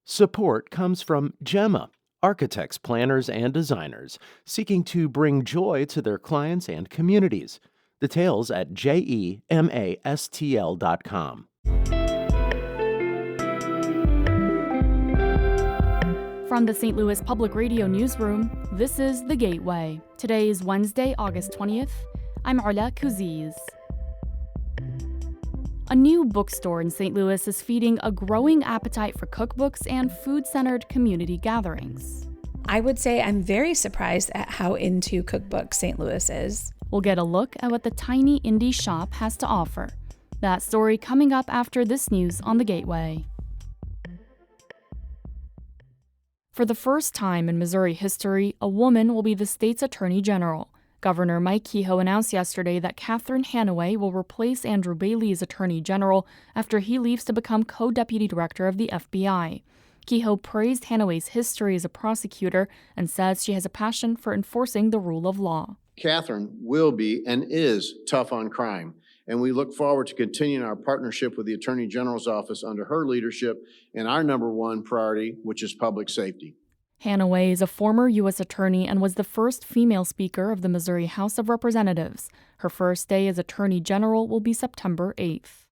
Support comes from Gemma, architects, planners, and designers seeking to bring joy to their clients and communities. Details at gemastl.com. From the St. Louis Public Radio Newsroom, this is The Gateway. Today is Wednesday, August 20th. I'm Ola Kuziz. A new bookstore in St. Louis is feeding a growing appetite for cookbooks and food-centered community gatherings. I would say I'm very surprised at how into cookbooks St. Louis is. We'll get a look at what the tiny indie shop has to offer. That story coming up after this news on The Gateway. For the first time in Missouri history, a woman will be the state's attorney general. Governor Mike Kehoe announced yesterday that Catherine Hanaway will replace Andrew Bailey as attorney general after he leaves to become co-deputy director of the FBI. Kehoe praised Hanaway's history as a prosecutor and says she has a passion for enforcing the rule of law. Catherine will be and is tough on crime, and we look forward to continuing our partnership with the Attorney General's office under her leadership and our number one priority, which is public safety. Hanaway is a former U.S. attorney and was the first female speaker of the Missouri House of Representatives. Her first day as attorney general will be September 8th.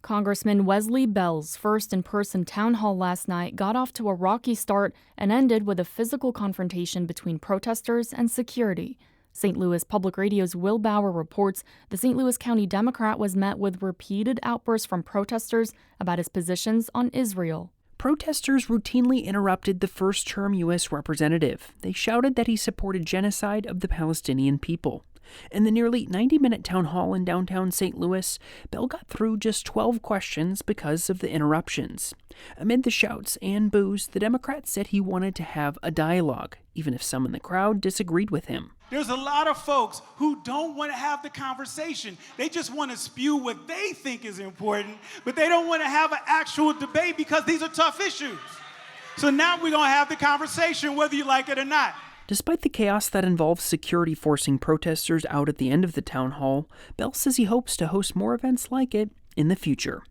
Congressman Wesley Bell's first in-person town hall last night got off to a rocky start and ended with a physical confrontation between protesters and security. St. Louis Public Radio's Will Bauer reports the St. Louis County Democrat was met with repeated outbursts from protesters about his positions on Israel. Protesters routinely interrupted the first-term U.S. representative. They shouted that he supported genocide of the Palestinian people. In the nearly 90-minute town hall in downtown St. Louis, Bell got through just 12 questions because of the interruptions. Amid the shouts and boos, the Democrat said he wanted to have a dialogue, even if some in the crowd disagreed with him. There's a lot of folks who don't want to have the conversation. They just want to spew what they think is important, but they don't want to have an actual debate because these are tough issues. So now we're going to have the conversation whether you like it or not. Despite the chaos that involves security forcing protesters out at the end of the town hall, Bell says he hopes to host more events like it in the future.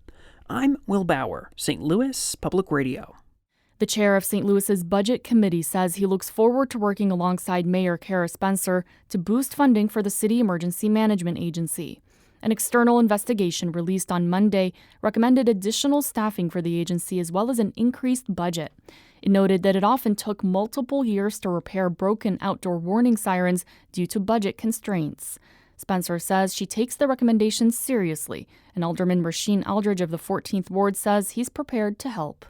I'm Will Bauer, St. Louis Public Radio. The chair of St. Louis's Budget Committee says he looks forward to working alongside Mayor Kara Spencer to boost funding for the City Emergency Management Agency. An external investigation released on Monday recommended additional staffing for the agency as well as an increased budget. It noted that it often took multiple years to repair broken outdoor warning sirens due to budget constraints. Spencer says she takes the recommendations seriously, and Alderman Rasheen Aldridge of the 14th Ward says he's prepared to help.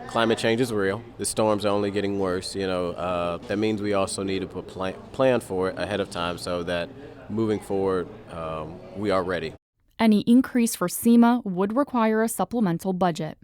Climate change is real. The storms are only getting worse. That means we also need to plan for it ahead of time so that moving forward, we are ready. Any increase for SEMA would require a supplemental budget.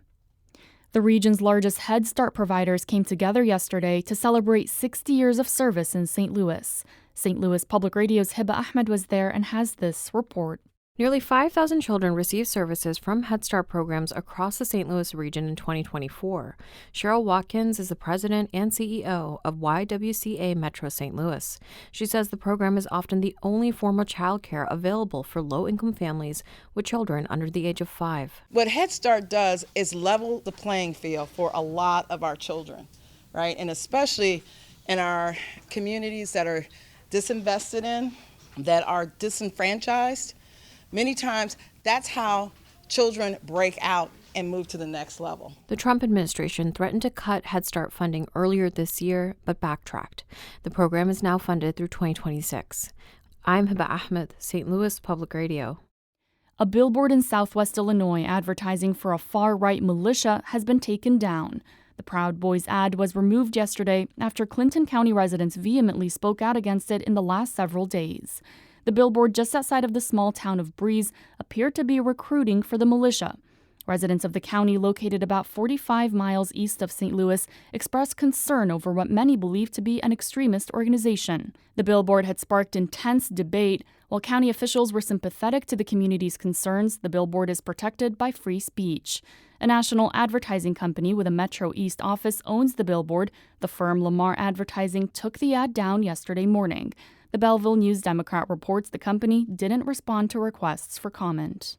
The region's largest Head Start providers came together yesterday to celebrate 60 years of service in St. Louis. St. Louis Public Radio's Hiba Ahmed was there and has this report. Nearly 5,000 children received services from Head Start programs across the St. Louis region in 2024. Cheryl Watkins is the president and CEO of YWCA Metro St. Louis. She says the program is often the only form of childcare available for low-income families with children under the age of 5. What Head Start does is level the playing field for a lot of our children, right? And especially in our communities that are disinvested in, that are disenfranchised. Many times, that's how children break out and move to the next level. The Trump administration threatened to cut Head Start funding earlier this year, but backtracked. The program is now funded through 2026. I'm Hiba Ahmed, St. Louis Public Radio. A billboard in southwest Illinois advertising for a far-right militia has been taken down. The Proud Boys ad was removed yesterday after Clinton County residents vehemently spoke out against it in the last several days. The billboard just outside of the small town of Breeze appeared to be recruiting for the militia. Residents of the county located about 45 miles east of St. Louis expressed concern over what many believe to be an extremist organization. The billboard had sparked intense debate. While county officials were sympathetic to the community's concerns, the billboard is protected by free speech. A national advertising company with a Metro East office owns the billboard. The firm Lamar Advertising took the ad down yesterday morning. The Belleville News Democrat reports the company didn't respond to requests for comment.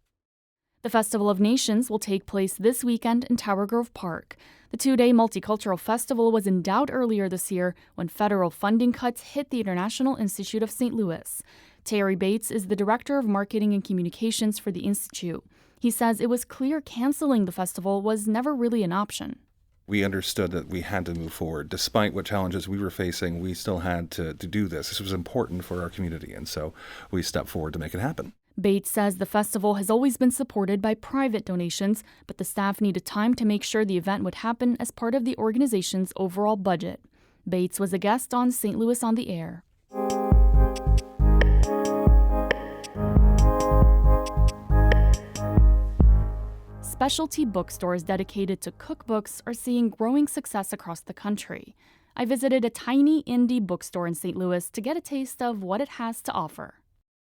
The Festival of Nations will take place this weekend in Tower Grove Park. The two-day multicultural festival was in doubt earlier this year when federal funding cuts hit the International Institute of St. Louis. Terry Bates is the Director of Marketing and Communications for the Institute. He says it was clear canceling the festival was never really an option. We understood that we had to move forward. Despite what challenges we were facing, we still had to do this. This was important for our community, and so we stepped forward to make it happen. Bates says the festival has always been supported by private donations, but the staff needed time to make sure the event would happen as part of the organization's overall budget. Bates was a guest on St. Louis on the Air. Specialty bookstores dedicated to cookbooks are seeing growing success across the country. I visited a tiny indie bookstore in St. Louis to get a taste of what it has to offer.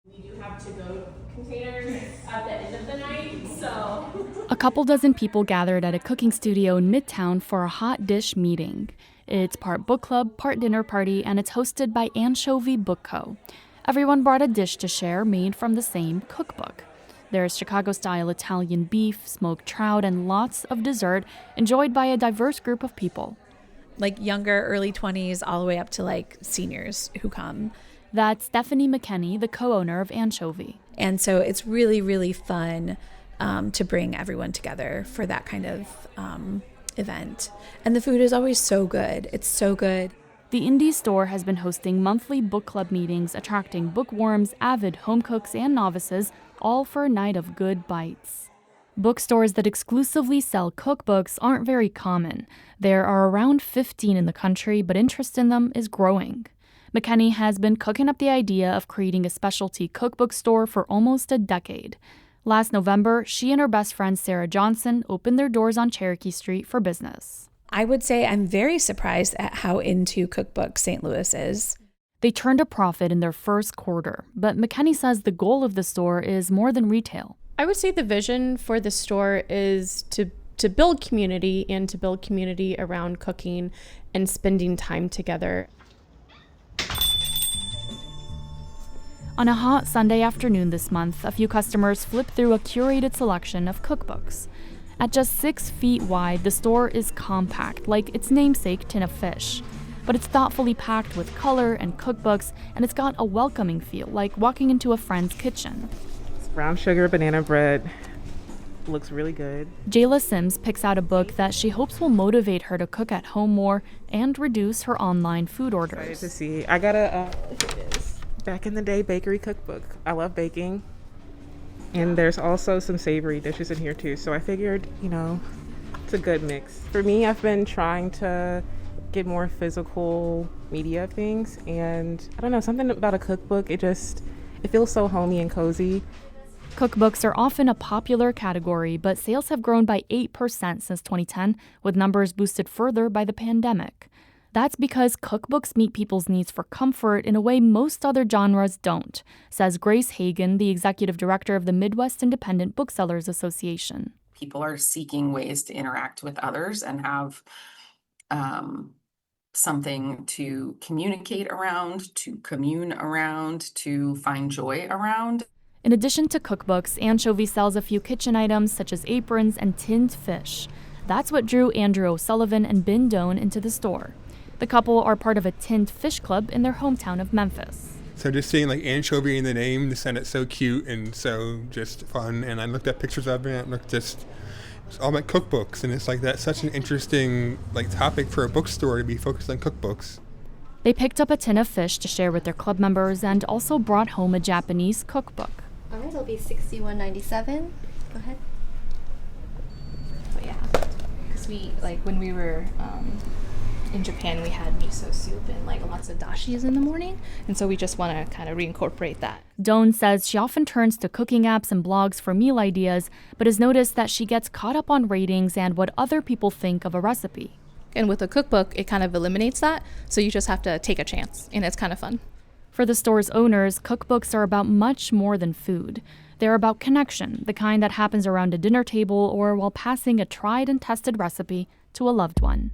We do have to-go containers at the end of the night, so... A couple dozen people gathered at a cooking studio in Midtown for a hot dish meeting. It's part book club, part dinner party, and it's hosted by Anchovy Book Co. Everyone brought a dish to share made from the same cookbook. There's Chicago-style Italian beef, smoked trout, and lots of dessert enjoyed by a diverse group of people. Like younger, early 20s, all the way up to like seniors who come. That's Stephanie McKenney, the co-owner of Anchovy. And so it's really, really fun to bring everyone together for that kind of event. And the food is always so good. It's so good. The indie store has been hosting monthly book club meetings, attracting bookworms, avid home cooks, and novices, all for a night of good bites. Bookstores that exclusively sell cookbooks aren't very common. There are around 15 in the country, but interest in them is growing. McKenney has been cooking up the idea of creating a specialty cookbook store for almost a decade. Last November, she and her best friend Sarah Johnson opened their doors on Cherokee Street for business. I would say I'm very surprised at how into cookbooks St. Louis is. They turned a profit in their first quarter, but McKenney says the goal of the store is more than retail. I would say the vision for the store is to build community and to build community around cooking and spending time together. On a hot Sunday afternoon this month, a few customers flipped through a curated selection of cookbooks. At just 6 feet wide, the store is compact, like its namesake tin of fish. But it's thoughtfully packed with color and cookbooks, and it's got a welcoming feel, like walking into a friend's kitchen. It's brown sugar banana bread. Looks really good. Jayla Sims picks out a book that she hopes will motivate her to cook at home more and reduce her online food orders. Excited to see. I got a look at this. Back in the day bakery cookbook. I love baking. And there's also some savory dishes in here too. So I figured, it's a good mix. For me, I've been trying to get more physical media things. And I don't know, something about a cookbook, it feels so homey and cozy. Cookbooks are often a popular category, but sales have grown by 8% since 2010, with numbers boosted further by the pandemic. That's because cookbooks meet people's needs for comfort in a way most other genres don't, says Grace Hagan, the executive director of the Midwest Independent Booksellers Association. People are seeking ways to interact with others and have something to communicate around, to commune around, to find joy around. In addition to cookbooks, Anchovy sells a few kitchen items such as aprons and tinned fish. That's what drew Andrew O'Sullivan and Ben Doan into the store. The couple are part of a tinned fish club in their hometown of Memphis. So just seeing like anchovy in the name just sounded so cute and so just fun. And I looked at pictures of it and it's all about cookbooks. And it's like that's such an interesting topic for a bookstore to be focused on cookbooks. They picked up a tin of fish to share with their club members and also brought home a Japanese cookbook. All right, it'll be $61.97. Go ahead. But yeah, because when we were in Japan, we had miso soup and lots of dashis in the morning, and so we just want to kind of reincorporate that. Doan says she often turns to cooking apps and blogs for meal ideas, but has noticed that she gets caught up on ratings and what other people think of a recipe. And with a cookbook, it kind of eliminates that, so you just have to take a chance, and it's kind of fun. For the store's owners, cookbooks are about much more than food. They're about connection, the kind that happens around a dinner table or while passing a tried and tested recipe to a loved one.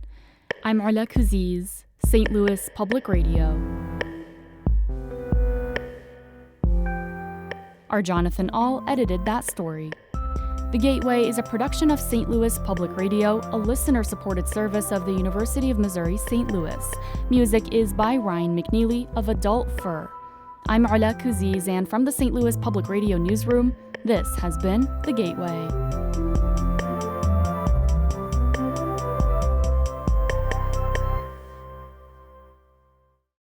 I'm Arla Kouziz, St. Louis Public Radio. Our Jonathan All edited that story. The Gateway is a production of St. Louis Public Radio, a listener-supported service of the University of Missouri St. Louis. Music is by Ryan McNeely of Adult Fur. I'm Ala Kuziz, and from the St. Louis Public Radio newsroom, this has been The Gateway.